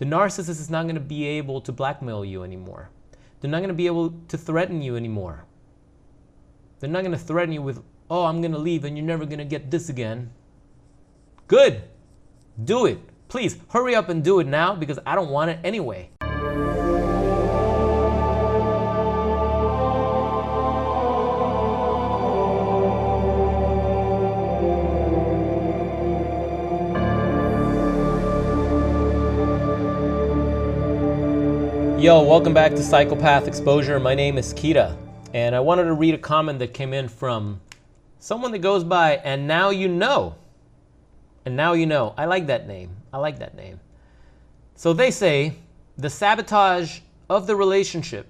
The narcissist is not going to be able to blackmail you anymore. They're not going to be able to threaten you anymore. They're not going to threaten you with, oh, I'm going to leave and you're never going to get this again. Good. Do it. Please hurry up and do it now because I don't want it anyway. Yo, welcome back to Psychopath Exposure. My name is Kita, and I wanted to read a comment that came in from someone that goes by, and now you know. And now you know. I like that name. I like that name. So they say, the sabotage of the relationship,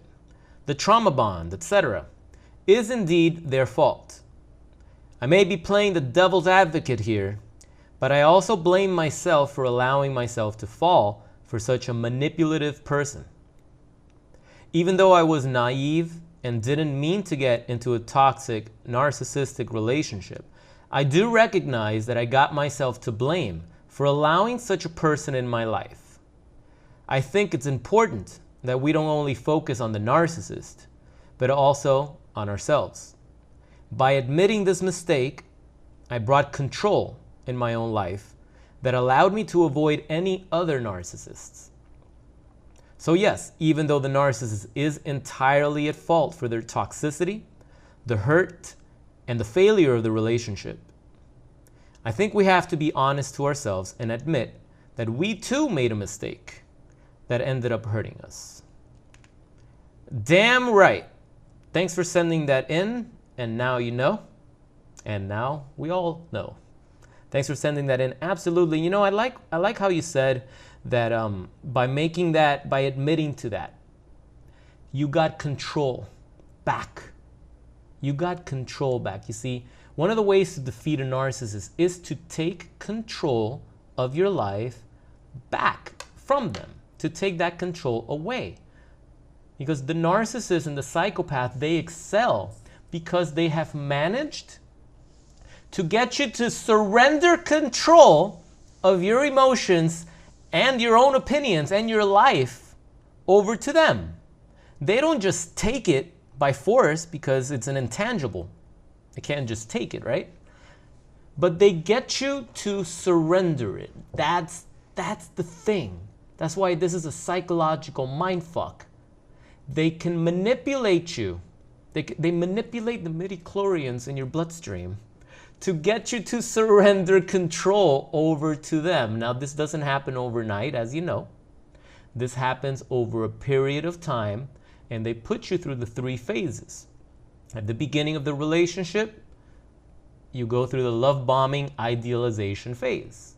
the trauma bond, etc., is indeed their fault. I may be playing the devil's advocate here, but I also blame myself for allowing myself to fall for such a manipulative person. Even though I was naive and didn't mean to get into a toxic, narcissistic relationship, I do recognize that I got myself to blame for allowing such a person in my life. I think it's important that we don't only focus on the narcissist, but also on ourselves. By admitting this mistake, I brought control in my own life that allowed me to avoid any other narcissists. So yes, even though the narcissist is entirely at fault for their toxicity, the hurt, and the failure of the relationship, I think we have to be honest to ourselves and admit that we too made a mistake that ended up hurting us. Damn right. Thanks for sending that in, and now you know, and now we all know. Thanks for sending that in. Absolutely. You know, I like how you said that by admitting to that, you got control back. You got control back. You see, one of the ways to defeat a narcissist is to take control of your life back from them, to take that control away. Because the narcissist and the psychopath, they excel because they have managed to get you to surrender control of your emotions and your own opinions and your life over to them. They don't just take it by force because it's an intangible. They can't just take it, right? But they get you to surrender it. That's the thing. That's why this is a psychological mindfuck. They can manipulate you. They manipulate the midichlorians in your bloodstream to get you to surrender control over to them. Now, this doesn't happen overnight, as you know. This happens over a period of time, and they put you through the 3 phases. At the beginning of the relationship, you go through the love bombing idealization phase.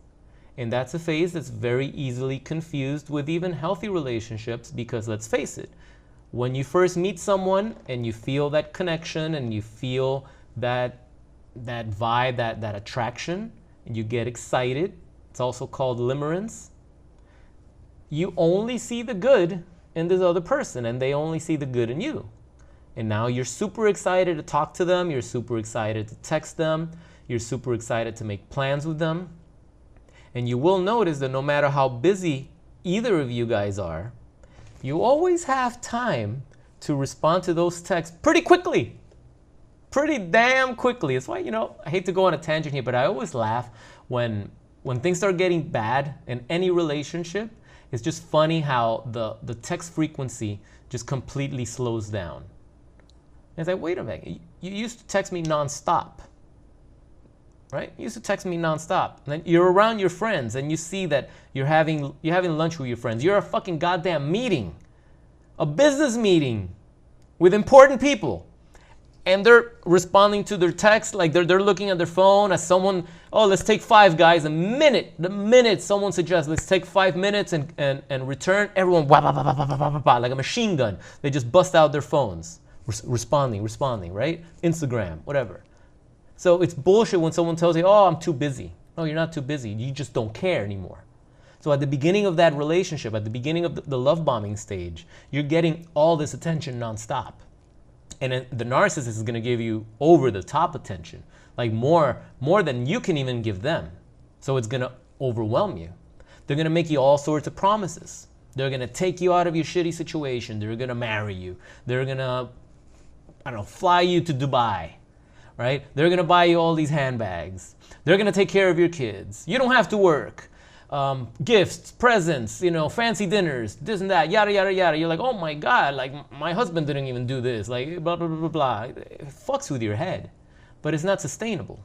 And that's a phase that's very easily confused with even healthy relationships because, let's face it, when you first meet someone and you feel that connection and you feel that vibe, that attraction, and you get excited, it's also called limerence, you only see the good in this other person and they only see the good in you. And now you're super excited to talk to them, you're super excited to text them, you're super excited to make plans with them. And you will notice that no matter how busy either of you guys are, you always have time to respond to those texts pretty quickly. Pretty damn quickly. It's why, you know, I hate to go on a tangent here, but I always laugh when things start getting bad in any relationship. It's just funny how the text frequency just completely slows down. And it's like, wait a minute, you used to text me nonstop, right? You used to text me nonstop. And then you're around your friends and you see that you're having lunch with your friends. You're at a fucking goddamn meeting, a business meeting with important people. And they're responding to their text like they're looking at their phone as someone, oh, let's take 5 guys. The minute someone suggests, let's take 5 minutes and return, everyone, wah, wah, wah, wah, wah, wah, wah, like a machine gun. They just bust out their phones, responding, right? Instagram, whatever. So it's bullshit when someone tells you, oh, I'm too busy. No, you're not too busy. You just don't care anymore. So at the beginning of that relationship, at the beginning of the love bombing stage, you're getting all this attention nonstop. And then the narcissist is going to give you over the top attention, like more than you can even give them. So it's going to overwhelm you. They're going to make you all sorts of promises. They're going to take you out of your shitty situation. They're going to marry you. They're going to, I don't know, fly you to Dubai, right? They're going to buy you all these handbags. They're going to take care of your kids. You don't have to work. Gifts, presents, you know, fancy dinners, this and that, yada, yada, yada. You're like, oh my God, like my husband didn't even do this, like blah, blah, blah, blah, blah. It fucks with your head, but it's not sustainable.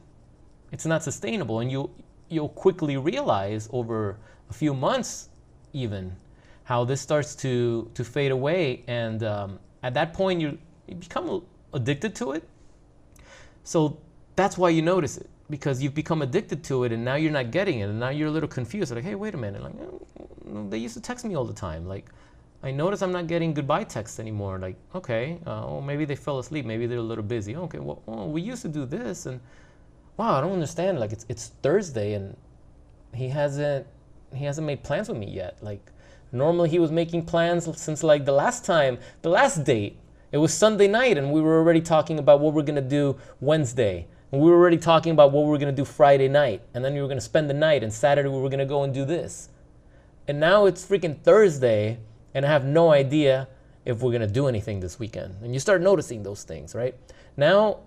It's not sustainable. And you'll quickly realize over a few months even how this starts to fade away. And at that point, you become addicted to it. So that's why you notice it. Because you've become addicted to it and now you're not getting it and now you're a little confused. Like, hey, wait a minute. Like, they used to text me all the time. Like, I notice I'm not getting goodbye texts anymore. Like, okay, maybe they fell asleep. Maybe they're a little busy. Okay, well, we used to do this and wow, I don't understand. Like, it's Thursday and he hasn't made plans with me yet. Like, normally he was making plans since like the last date. It was Sunday night and we were already talking about what we're gonna do Wednesday. And we were already talking about what we were going to do Friday night. And then we were going to spend the night. And Saturday we were going to go and do this. And now it's freaking Thursday. And I have no idea if we're going to do anything this weekend. And you start noticing those things, right? Now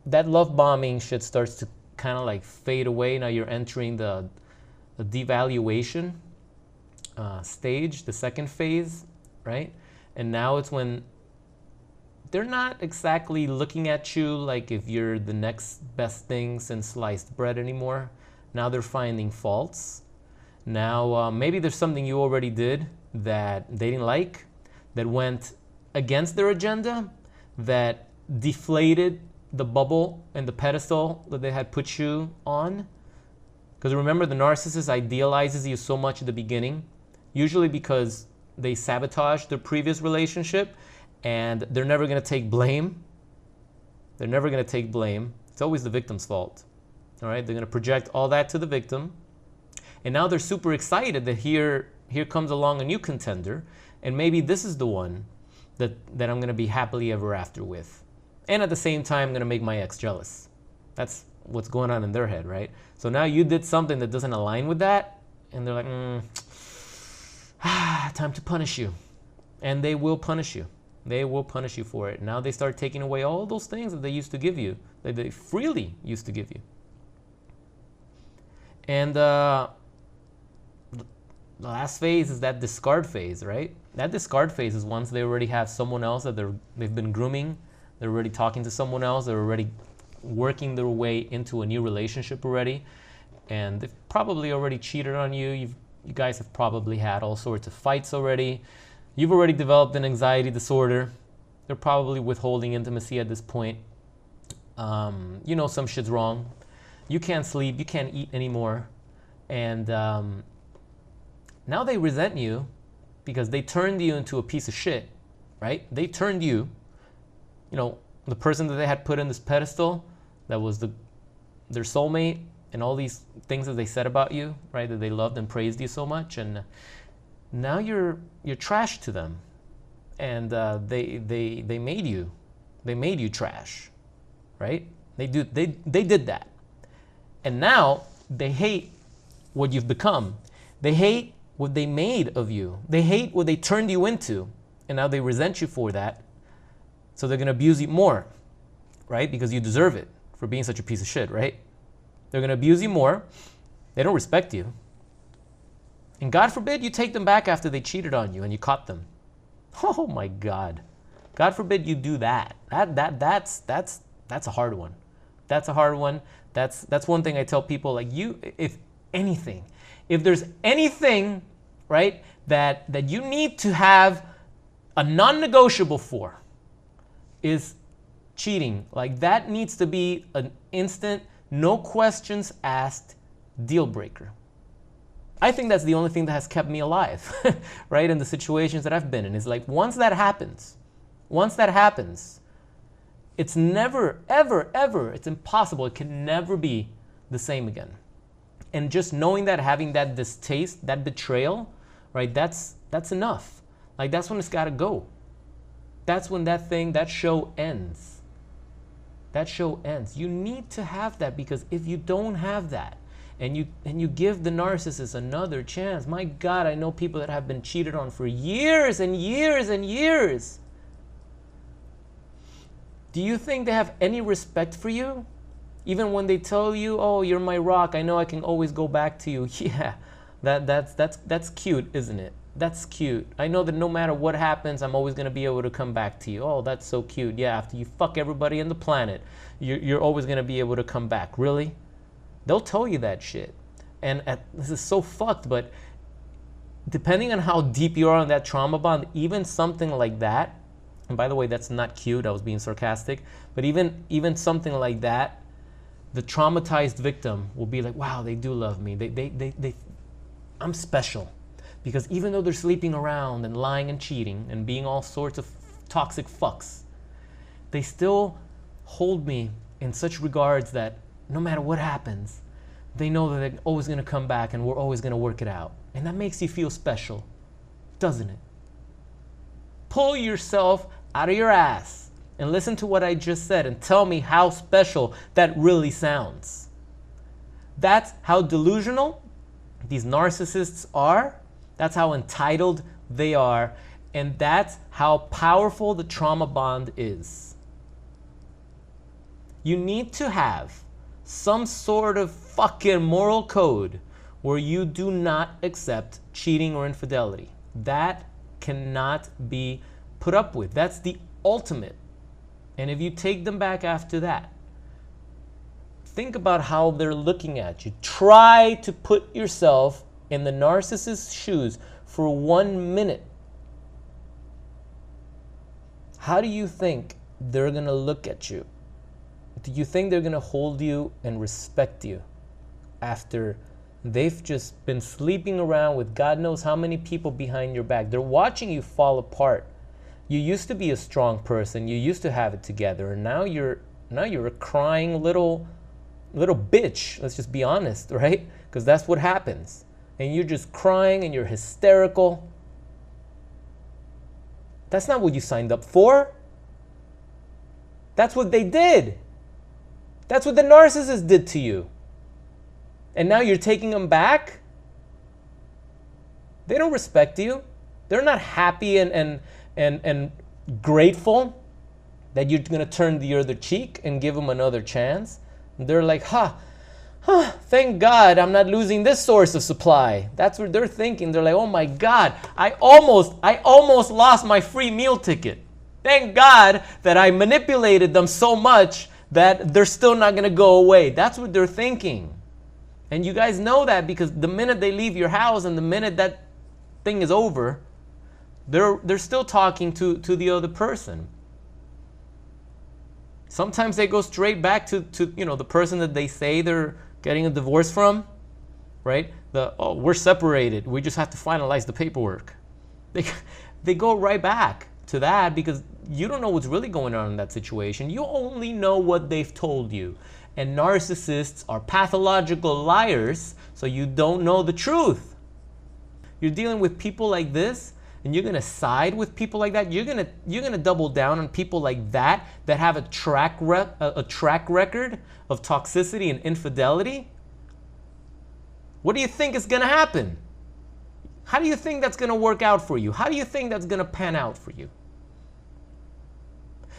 that love bombing shit starts to kind of like fade away. Now you're entering the devaluation stage, the second phase, right? And now it's when they're not exactly looking at you like if you're the next best thing since sliced bread anymore. Now they're finding faults. Now maybe there's something you already did that they didn't like, that went against their agenda, that deflated the bubble and the pedestal that they had put you on. Because remember, the narcissist idealizes you so much at the beginning, usually because they sabotaged their previous relationship. And they're never going to take blame. They're never going to take blame. It's always the victim's fault. All right? They're going to project all that to the victim. And now they're super excited that here comes along a new contender. And maybe this is the one that I'm going to be happily ever after with. And at the same time, I'm going to make my ex jealous. That's what's going on in their head, right? So now you did something that doesn't align with that. And they're like, time to punish you. And they will punish you. They will punish you for it. Now they start taking away all those things that they used to give you, that they freely used to give you. And the last phase is that discard phase, right? That discard phase is once they already have someone else that they've been grooming, they're already talking to someone else, they're already working their way into a new relationship already, and they've probably already cheated on you. You guys have probably had all sorts of fights already. You've already developed an anxiety disorder. They're probably withholding intimacy at this point. You know some shit's wrong. You can't sleep. You can't eat anymore. And now they resent you because they turned you into a piece of shit, right? They turned you, the person that they had put in this pedestal, that was their soulmate, and all these things that they said about you, right? That they loved and praised you so much. And now you're trash to them, and they made you trash, right? They did that, and now they hate what you've become. They hate what they made of you. They hate what they turned you into, and now they resent you for that. So they're gonna abuse you more, right? Because you deserve it for being such a piece of shit, right? They're gonna abuse you more. They don't respect you. And God forbid you take them back after they cheated on you and you caught them. Oh my God. God forbid you do that. That's a hard one. That's a hard one. That's one thing I tell people, like, if there's anything, right, that you need to have a non-negotiable for, is cheating. Like, that needs to be an instant, no questions asked deal breaker. I think that's the only thing that has kept me alive, right? In the situations that I've been in. It's like, once that happens, it's never, ever, ever, it's impossible. It can never be the same again. And just knowing that, having that distaste, that betrayal, right? That's enough. Like, that's when it's got to go. That's when that show ends. That show ends. You need to have that, because if you don't have that, and you give the narcissist another chance. My God, I know people that have been cheated on for years and years and years. Do you think they have any respect for you? Even when they tell you, oh, you're my rock, I know I can always go back to you. Yeah, that's cute, isn't it? That's cute. I know that no matter what happens, I'm always going to be able to come back to you. Oh, that's so cute. Yeah, after you fuck everybody on the planet, you're always going to be able to come back. Really? They'll tell you that shit. And this is so fucked, but depending on how deep you are on that trauma bond, even something like that, and by the way, that's not cute, I was being sarcastic, but even something like that, the traumatized victim will be like, wow, they do love me. I'm special. Because even though they're sleeping around and lying and cheating and being all sorts of toxic fucks, they still hold me in such regards that no matter what happens, they know that they're always going to come back and we're always going to work it out. And that makes you feel special, doesn't it? Pull yourself out of your ass and listen to what I just said and tell me how special that really sounds. That's how delusional these narcissists are. That's how entitled they are, and that's how powerful the trauma bond is. You need to have some sort of fucking moral code where you do not accept cheating or infidelity. That cannot be put up with. That's the ultimate. And if you take them back after that, think about how they're looking at you. Try to put yourself in the narcissist's shoes for 1 minute. How do you think they're going to look at you? Do you think they're going to hold you and respect you after they've just been sleeping around with God knows how many people behind your back? They're watching you fall apart. You used to be a strong person. You used to have it together, and now you're a crying little bitch. Let's just be honest, right? Because that's what happens. And you're just crying and you're hysterical. That's not what you signed up for. That's what they did. That's what the narcissist did to you. And now you're taking them back? They don't respect you. They're not happy and grateful that you're going to turn the other cheek and give them another chance. They're like, thank God I'm not losing this source of supply. That's what they're thinking. They're like, oh my God, I almost lost my free meal ticket. Thank God that I manipulated them so much that they're still not going to go away. That's what they're thinking. And you guys know that because the minute they leave your house and the minute that thing is over, they're still talking to the other person. Sometimes they go straight back to the person that they say they're getting a divorce from, right? We're separated. We just have to finalize the paperwork. They go right back to that because you don't know what's really going on in that situation. You only know what they've told you. And narcissists are pathological liars, so you don't know the truth. You're dealing with people like this, and you're gonna side with people like that. You're gonna double down on people like that have a track record of toxicity and infidelity. What do you think is gonna happen? How do you think that's gonna work out for you? How do you think that's gonna pan out for you?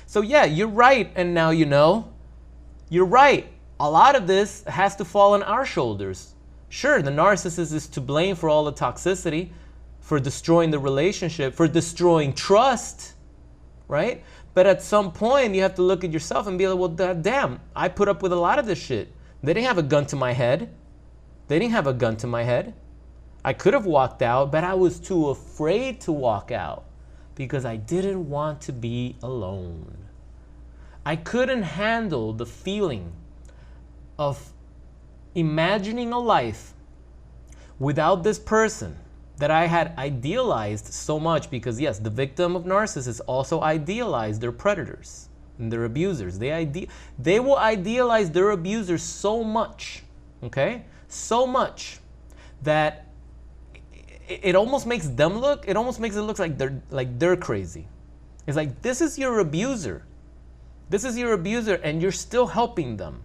So yeah, you're right, and now you know. You're right. A lot of this has to fall on our shoulders. Sure, the narcissist is to blame for all the toxicity, for destroying the relationship, for destroying trust, right? But at some point, you have to look at yourself and be like, well, damn, I put up with a lot of this shit. They didn't have a gun to my head. They didn't have a gun to my head. I could have walked out, but I was too afraid to walk out because I didn't want to be alone. I couldn't handle the feeling of imagining a life without this person that I had idealized so much because, yes, the victim of narcissists also idealize their predators and their abusers. They will idealize their abusers so much, okay? So much that it almost makes them look, it almost makes it look like they're crazy. It's like, this is your abuser. This is your abuser and you're still helping them.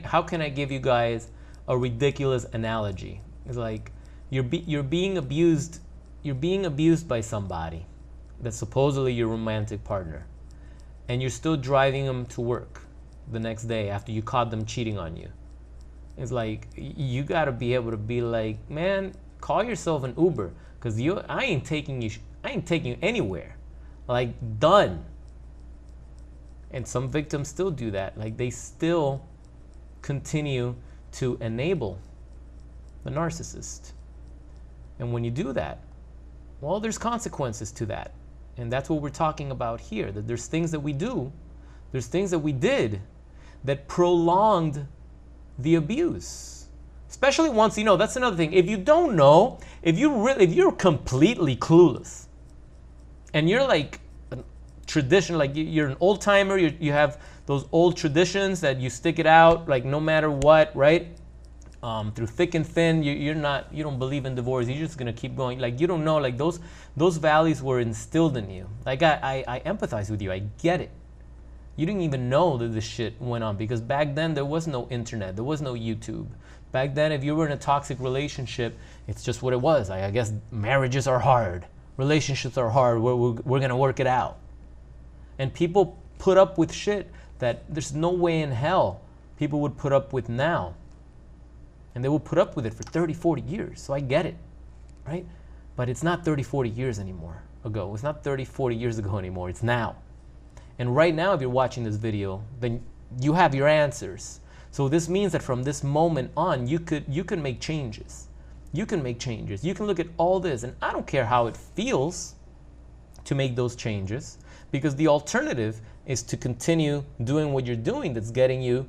How can I give you guys a ridiculous analogy. It's like you're being abused. You're being abused by somebody that's supposedly your romantic partner, and you're still driving them to work the next day after you caught them cheating on you. It's like you got to be able to be like, man, call yourself an Uber, because I ain't taking you anywhere. Like, done. And some victims still do that. Like, they still continue to enable the narcissist. And when you do that, well, there's consequences to that. And that's what we're talking about here, that there's things that we do, there's things that we did that prolonged the abuse. Especially once you know. That's another thing. If you don't know, if you're completely clueless, and you're like tradition, like you're an old timer, you have those old traditions that you stick it out, like no matter what, right? Through thick and thin, you don't believe in divorce. You're just gonna keep going. Like, you don't know, like those values were instilled in you. Like, I empathize with you. I get it. You didn't even know that this shit went on, because back then there was no internet, there was no YouTube. Back then, if you were in a toxic relationship, it's just what it was. I guess marriages are hard, relationships are hard. We're gonna work it out. And people put up with shit that there's no way in hell people would put up with now. And they will put up with it for 30, 40 years. So I get it, right? But it's not 30, 40 years ago. It's not 30, 40 years ago anymore. It's now. And right now, if you're watching this video, then you have your answers. So this means that from this moment on, you can make changes. You can make changes. You can look at all this, and I don't care how it feels to make those changes, because the alternative is to continue doing what you're doing that's getting you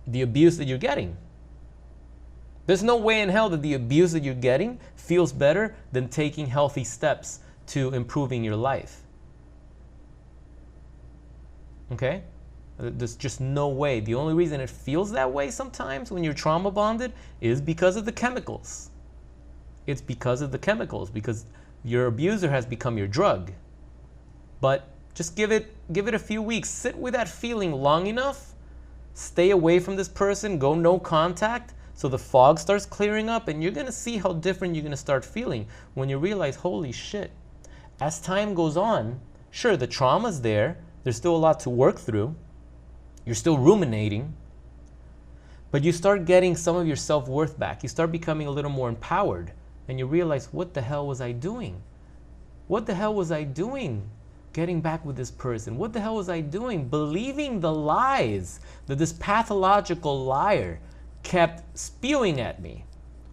the abuse that you're getting. There's no way in hell that the abuse that you're getting feels better than taking healthy steps to improving your life. Okay? There's just no way. The only reason it feels that way sometimes when you're trauma bonded is because of the chemicals. It's because of the chemicals, because your abuser has become your drug. But just give it a few weeks. Sit with that feeling long enough. Stay away from this person. Go no contact. So the fog starts clearing up, and you're going to see how different you're going to start feeling when you realize, holy shit. As time goes on, sure, the trauma's there. There's still a lot to work through. You're still ruminating. But you start getting some of your self-worth back. You start becoming a little more empowered. And you realize, what the hell was I doing? What the hell was I doing getting back with this person? What the hell was I doing believing the lies that this pathological liar kept spewing at me?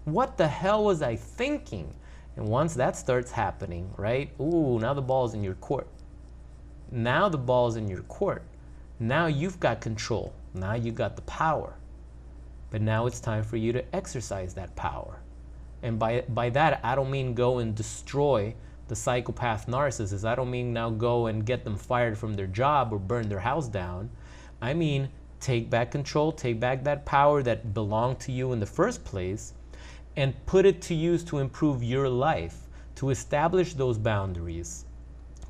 What the hell was I thinking? And once that starts happening, right? Ooh, now the ball's in your court. Now the ball's in your court. Now you've got control. Now you've got the power. But now it's time for you to exercise that power. And by that, I don't mean go and destroy the psychopath narcissist. I don't mean now go and get them fired from their job or burn their house down. I mean, take back control, take back that power that belonged to you in the first place, and put it to use to improve your life, to establish those boundaries,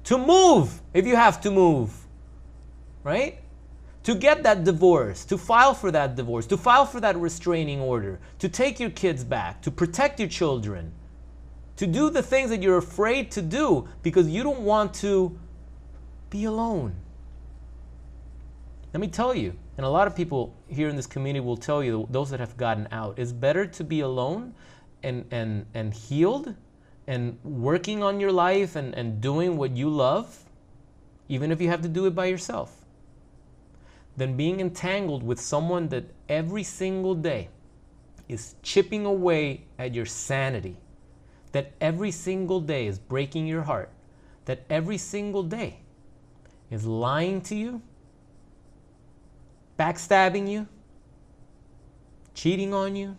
to move if you have to move, right? To get that divorce, to file for that divorce, to file for that restraining order, to take your kids back, to protect your children, to do the things that you're afraid to do because you don't want to be alone. Let me tell you, and a lot of people here in this community will tell you, those that have gotten out, it's better to be alone and healed and working on your life and doing what you love, even if you have to do it by yourself, than being entangled with someone that every single day is chipping away at your sanity, that every single day is breaking your heart, that every single day is lying to you, backstabbing you, cheating on you,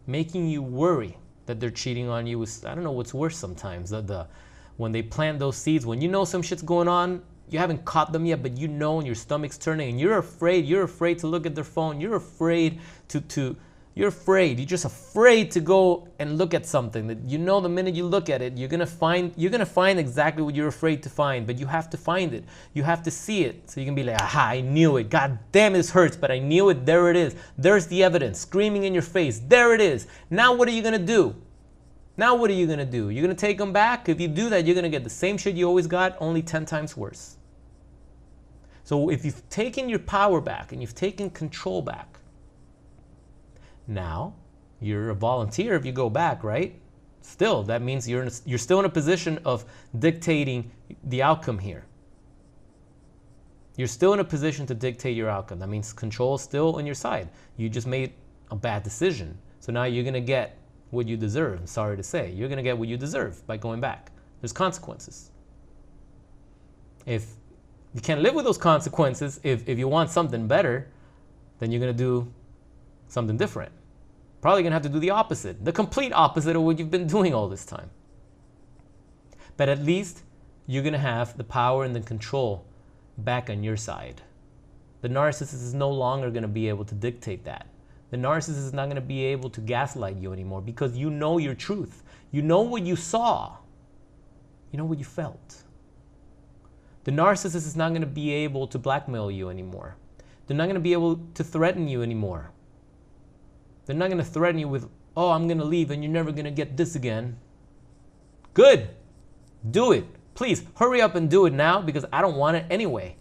making you worry that they're cheating on you. I don't know what's worse sometimes, when they plant those seeds, when you know some shit's going on, you haven't caught them yet, but you know, and your stomach's turning, and you're afraid to look at their phone. You're afraid to You're afraid. You're just afraid to go and look at something that you know the minute you look at it, you're gonna find exactly what you're afraid to find, but you have to find it. You have to see it. So you can be like, aha, I knew it. God damn, this hurts, but I knew it. There it is. There's the evidence screaming in your face. There it is. Now what are you gonna do? Now what are you gonna do? You're gonna take them back? If you do that, you're gonna get the same shit you always got, only 10 times worse. So if you've taken your power back and you've taken control back, now, you're a volunteer if you go back, right? Still, that means you're still in a position of dictating the outcome here. You're still in a position to dictate your outcome. That means control is still on your side. You just made a bad decision. So now you're going to get what you deserve. I'm sorry to say. You're going to get what you deserve by going back. There's consequences. If you can't live with those consequences, if you want something better, then you're going to do something different. Probably gonna have to do the opposite, the complete opposite of what you've been doing all this time. But at least you're gonna have the power and the control back on your side. The narcissist is no longer gonna be able to dictate that. The narcissist is not gonna be able to gaslight you anymore because you know your truth. You know what you saw. You know what you felt. The narcissist is not gonna be able to blackmail you anymore. They're not gonna be able to threaten you anymore. They're not going to threaten you with, oh, I'm going to leave and you're never going to get this again. Good. Do it. Please hurry up and do it now because I don't want it anyway.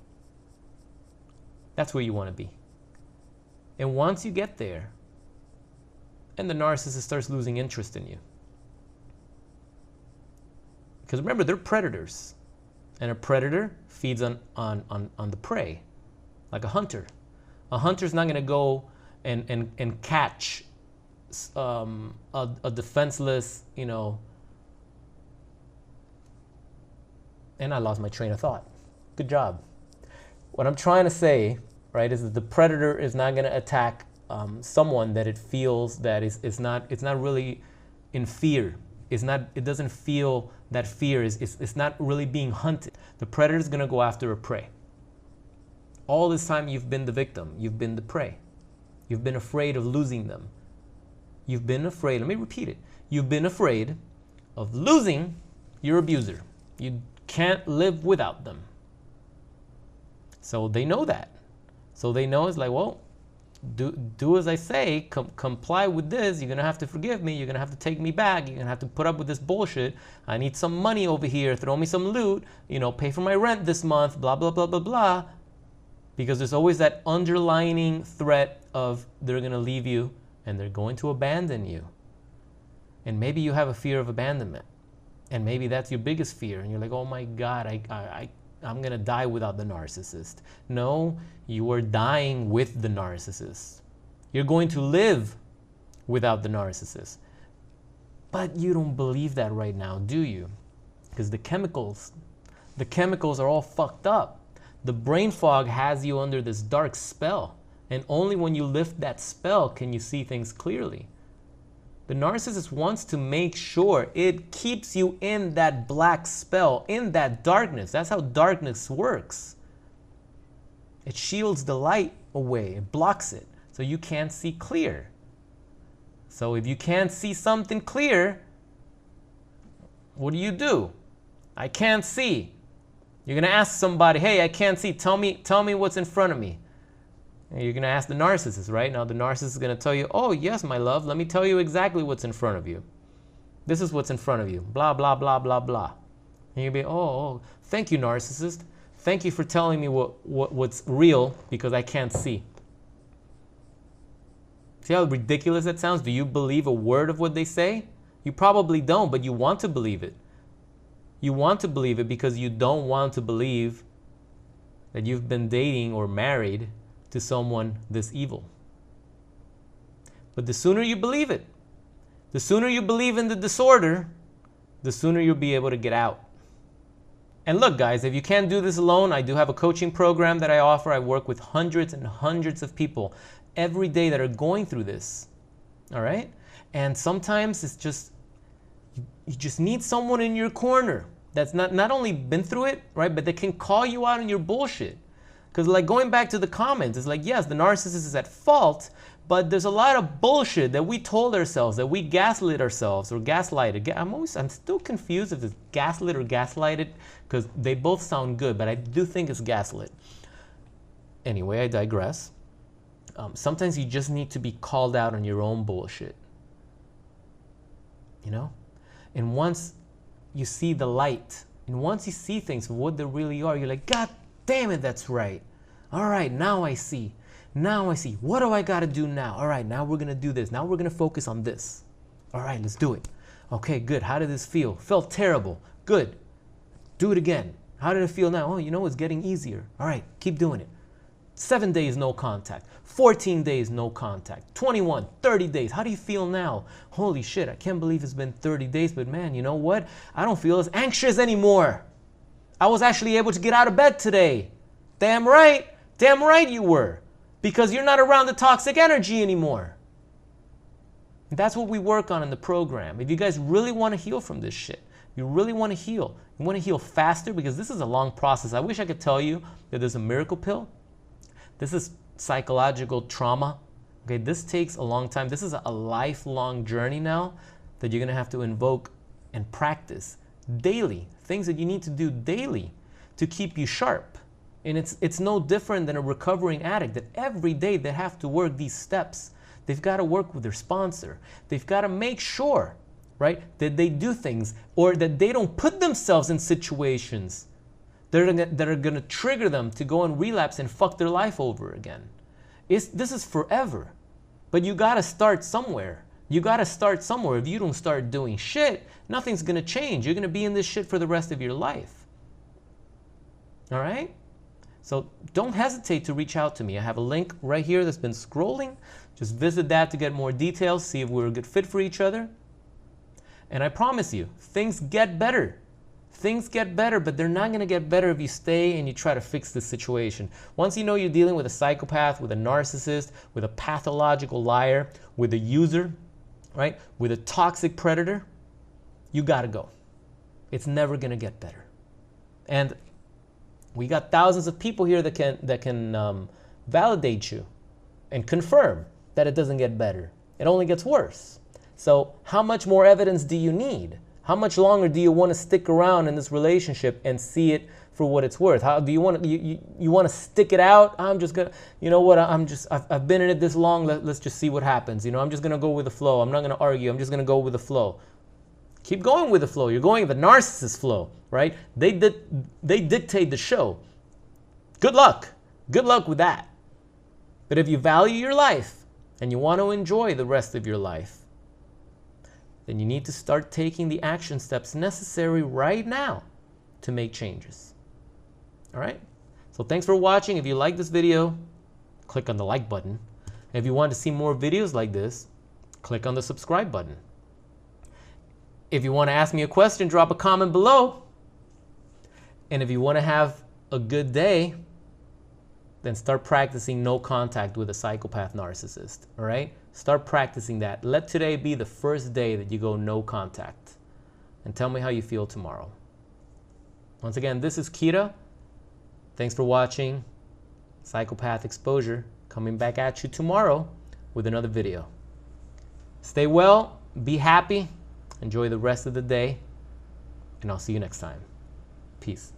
That's where you want to be. And once you get there, and the narcissist starts losing interest in you. Because remember, they're predators. And a predator feeds on the prey, like a hunter. A hunter's not going to go and catch a defenseless, and I lost my train of thought. Good job. What I'm trying to say, right, is that the predator is not going to attack someone that it feels that it's not really in fear. It doesn't feel that fear. It's not really being hunted. The predator is going to go after a prey. All this time you've been the victim. You've been the prey. You've been afraid of losing them. You've been afraid, let me repeat it. You've been afraid of losing your abuser. You can't live without them. So they know that. So they know it's like, well, do as I say, comply with this. You're going to have to forgive me. You're going to have to take me back. You're going to have to put up with this bullshit. I need some money over here. Throw me some loot. Pay for my rent this month. Blah, blah, blah, blah, blah. Because there's always that underlining threat of they're going to leave you and they're going to abandon you. And maybe you have a fear of abandonment. And maybe that's your biggest fear. And you're like, oh my God, I'm going to die without the narcissist. No, you are dying with the narcissist. You're going to live without the narcissist. But you don't believe that right now, do you? Because the chemicals are all fucked up. The brain fog has you under this dark spell, and only when you lift that spell can you see things clearly. The narcissist wants to make sure it keeps you in that black spell, in that darkness. That's how darkness works. It shields the light away, it blocks it, so you can't see clear. So if you can't see something clear, what do? I can't see. You're going to ask somebody, hey, I can't see. Tell me what's in front of me. And you're going to ask the narcissist, right? Now the narcissist is going to tell you, oh, yes, my love. Let me tell you exactly what's in front of you. This is what's in front of you. Blah, blah, blah, blah, blah. And you'll be, oh, thank you, narcissist. Thank you for telling me what's real because I can't see. See how ridiculous that sounds? Do you believe a word of what they say? You probably don't, but you want to believe it. You want to believe it because you don't want to believe that you've been dating or married to someone this evil. But the sooner you believe it, the sooner you believe in the disorder, the sooner you'll be able to get out. And look, guys, if you can't do this alone, I do have a coaching program that I offer. I work with hundreds and hundreds of people every day that are going through this. All right? And sometimes it's just, you just need someone in your corner that's not only been through it, right, but they can call you out on your bullshit. Because like going back to the comments, it's like, yes, the narcissist is at fault, But there's a lot of bullshit that we told ourselves, that we gaslit ourselves or gaslighted. I'm still confused if it's gaslit or gaslighted, because they both sound good, but I do think it's gaslit. Anyway, I digress. Sometimes you just need to be called out on your own bullshit. You know? And once you see the light, and once you see things for what they really are, you're like, God damn it, that's right. All right, now I see. Now I see. What do I got to do now? All right, now we're going to do this. Now we're going to focus on this. All right, let's do it. Okay, good. How did this feel? Felt terrible. Good. Do it again. How did it feel now? Oh, you know, it's getting easier. All right, keep doing it. 7 days, no contact. 14 days, no contact. 21, 30 days. How do you feel now? Holy shit, I can't believe it's been 30 days, but man, you know what? I don't feel as anxious anymore. I was actually able to get out of bed today. Damn right. Damn right you were. Because you're not around the toxic energy anymore. That's what we work on in the program. If you guys really want to heal from this shit, you really want to heal. You want to heal faster, because this is a long process. I wish I could tell you that there's a miracle pill. This is psychological trauma. Okay, this takes a long time. This is a lifelong journey now that you're going to have to invoke and practice daily. Things that you need to do daily to keep you sharp. And it's no different than a recovering addict, that every day they have to work these steps. They've got to work with their sponsor. They've got to make sure, right, that they do things, or that they don't put themselves in situations that are going to trigger them to go and relapse and fuck their life over again. This is forever. But you got to start somewhere. You got to start somewhere. If you don't start doing shit, nothing's going to change. You're going to be in this shit for the rest of your life. All right? So don't hesitate to reach out to me. I have a link right here that's been scrolling. Just visit that to get more details, see if we're a good fit for each other. And I promise you, things get better. Things get better, but they're not going to get better if you stay and you try to fix the situation. Once you know you're dealing with a psychopath, with a narcissist, with a pathological liar, with a user, right, with a toxic predator, you got to go. It's never going to get better. And we got thousands of people here that can validate you and confirm that it doesn't get better. It only gets worse. So how much more evidence do you need? How much longer do you want to stick around in this relationship and see it for what it's worth? How do you want to, you want to stick it out? I'm just gonna, you know what? I've been in it this long. Let's just see what happens. You know, I'm just gonna go with the flow. I'm not gonna argue. I'm just gonna go with the flow. Keep going with the flow. You're going with the narcissist flow, right? They dictate the show. Good luck. Good luck with that. But if you value your life and you want to enjoy the rest of your life, then you need to start taking the action steps necessary right now to make changes. All right? So thanks for watching. If you like this video, click on the like button. And if you want to see more videos like this, click on the subscribe button. If you want to ask me a question, drop a comment below. And if you want to have a good day, then start practicing no contact with a psychopath narcissist, all right? Start practicing that. Let today be the first day that you go no contact. And tell me how you feel tomorrow. Once again, this is Kira. Thanks for watching Psychopath Exposure. Coming back at you tomorrow with another video. Stay well, be happy, enjoy the rest of the day, and I'll see you next time. Peace.